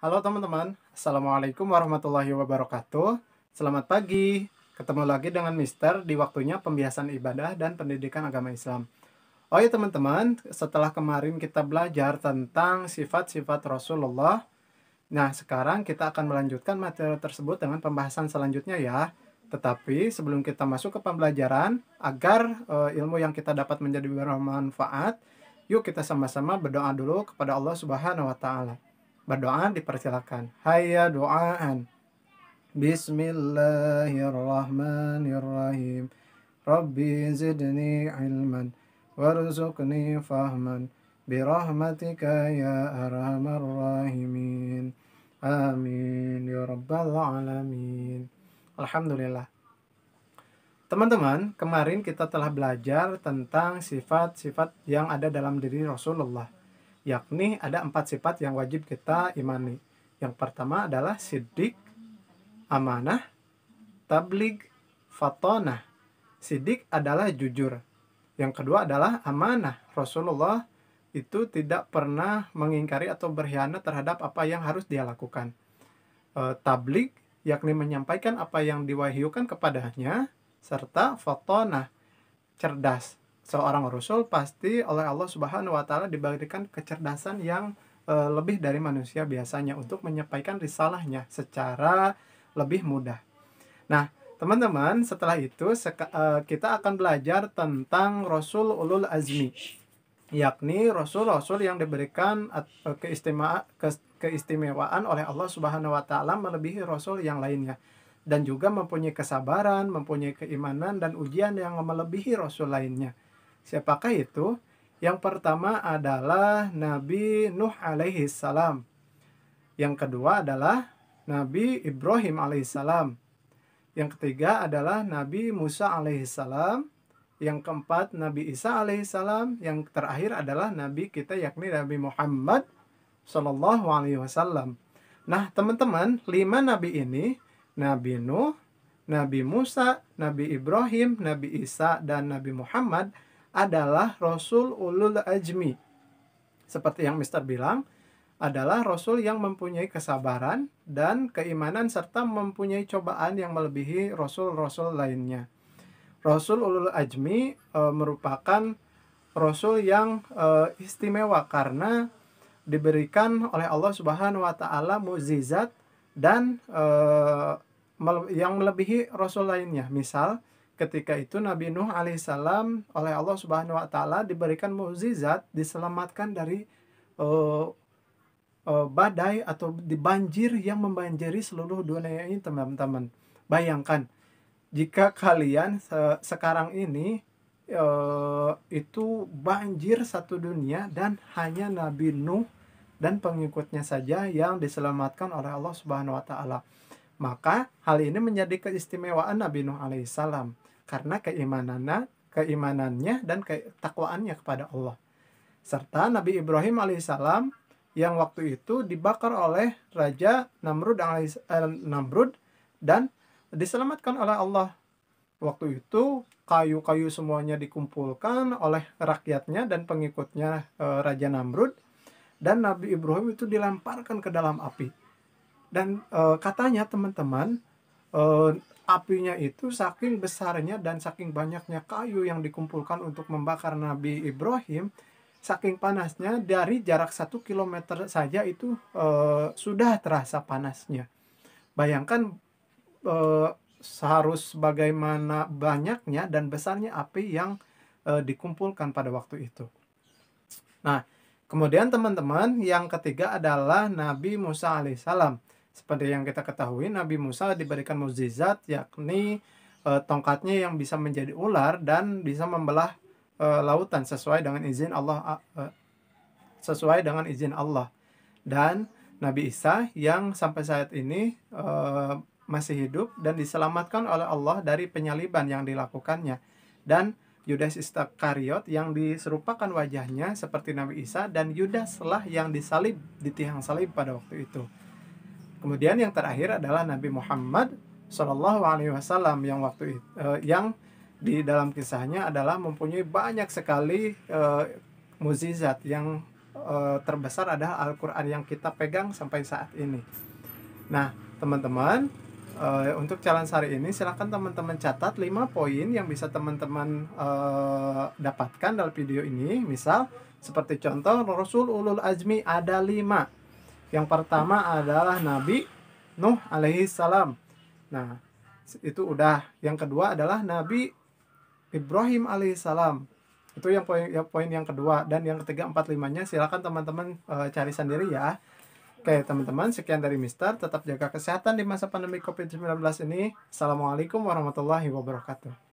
Halo teman-teman, Assalamualaikum warahmatullahi wabarakatuh. Selamat pagi, ketemu lagi dengan Mister di waktunya pembiasan ibadah dan pendidikan agama Islam. Oh ya teman-teman, setelah kemarin kita belajar tentang sifat-sifat Rasulullah, nah sekarang kita akan melanjutkan materi tersebut dengan pembahasan selanjutnya ya. Tetapi sebelum kita masuk ke pembelajaran, agar ilmu yang kita dapat menjadi bermanfaat, yuk kita sama-sama berdoa dulu kepada Allah Subhanahu wa Ta'ala. Berdoa dipersilakan. Hayya doaan. Bismillahirrahmanirrahim. Rabbi zidni ilman warzuqni fahman birahmatika ya arhamar rahimin. Amin ya rabbal alamin. Alhamdulillah. Teman-teman, kemarin kita telah belajar tentang sifat-sifat yang ada dalam diri Rasulullah, yakni ada 4 sifat yang wajib kita imani. Yang pertama adalah siddiq, amanah, tabligh, fatonah. Siddiq adalah jujur. Yang kedua adalah amanah. Rasulullah itu tidak pernah mengingkari atau berkhianat terhadap apa yang harus dia lakukan. Tabligh, yakni menyampaikan apa yang diwahyukan kepadanya, serta fatonah, cerdas. Seorang rasul pasti oleh Allah Subhanahu wa Ta'ala diberikan kecerdasan yang lebih dari manusia biasanya untuk menyampaikan risalahnya secara lebih mudah. Nah, teman-teman, setelah itu kita akan belajar tentang Rasul Ulul Azmi, yakni rasul-rasul yang diberikan keistimewaan oleh Allah Subhanahu wa Ta'ala melebihi rasul yang lainnya, dan juga mempunyai kesabaran, mempunyai keimanan dan ujian yang melebihi rasul lainnya. Siapakah itu? Yang pertama adalah Nabi Nuh alaihi salam. Yang kedua adalah Nabi Ibrahim alaihi salam. Yang ketiga adalah Nabi Musa alaihi salam. Yang keempat Nabi Isa alaihi salam. Yang terakhir adalah Nabi kita yakni Nabi Muhammad sallallahu alaihi wasallam. Nah, teman-teman, 5 nabi ini, Nabi Nuh, Nabi Musa, Nabi Ibrahim, Nabi Isa, dan Nabi Muhammad adalah Rasul Ulul Azmi. Seperti yang Mister bilang, adalah Rasul yang mempunyai kesabaran dan keimanan serta mempunyai cobaan yang melebihi Rasul-Rasul lainnya. Rasul Ulul Azmi merupakan Rasul yang istimewa karena diberikan oleh Allah Subhanahu wa Ta'ala mukjizat dan yang melebihi rasul lainnya. Misal ketika itu Nabi Nuh alaihissalam oleh Allah Subhanahu wa Ta'ala diberikan mukjizat, diselamatkan dari badai atau di banjir yang membanjiri seluruh dunia ini, teman-teman. Bayangkan jika kalian sekarang ini itu banjir satu dunia dan hanya Nabi Nuh dan pengikutnya saja yang diselamatkan oleh Allah Subhanahu wa Ta'ala. Maka hal ini menjadi keistimewaan Nabi Nuh alaihissalam karena keimanannya dan ketakwaannya kepada Allah. Serta Nabi Ibrahim alaihissalam yang waktu itu dibakar oleh Raja Namrud dan diselamatkan oleh Allah. Waktu itu kayu-kayu semuanya dikumpulkan oleh rakyatnya dan pengikutnya Raja Namrud, dan Nabi Ibrahim itu dilemparkan ke dalam api. Dan katanya teman-teman, apinya itu saking besarnya dan saking banyaknya kayu yang dikumpulkan untuk membakar Nabi Ibrahim, saking panasnya dari jarak 1 kilometer saja itu sudah terasa panasnya. Bayangkan seharus bagaimana banyaknya dan besarnya api yang dikumpulkan pada waktu itu. Nah, kemudian teman-teman, yang ketiga adalah Nabi Musa alaihissalam. Seperti yang kita ketahui, Nabi Musa diberikan mukjizat, yakni tongkatnya yang bisa menjadi ular dan bisa membelah lautan sesuai dengan izin Allah. Dan Nabi Isa yang sampai saat ini masih hidup dan diselamatkan oleh Allah dari penyaliban yang dilakukannya, dan Yudas Iskariot yang diserupakan wajahnya seperti Nabi Isa, dan Yudas lah yang disalib di tiang salib pada waktu itu. Kemudian yang terakhir adalah Nabi Muhammad Shallallahu Alaihi Wasallam yang di dalam kisahnya adalah mempunyai banyak sekali mukjizat yang terbesar adalah Al-Quran yang kita pegang sampai saat ini. Nah, teman-teman, untuk challenge hari ini silahkan teman-teman catat 5 poin yang bisa teman-teman dapatkan dalam video ini. Misal, seperti contoh, Rasul Ulul Azmi ada 5. Yang pertama adalah Nabi Nuh alaihi salam. Nah, itu udah. Yang kedua adalah Nabi Ibrahim alaihissalam. Itu yang poin yang kedua. Dan yang ketiga, 4, 5-nya silakan teman-teman cari sendiri ya. Oke teman-teman, sekian dari Mister. Tetap jaga kesehatan di masa pandemi COVID-19 ini. Assalamualaikum warahmatullahi wabarakatuh.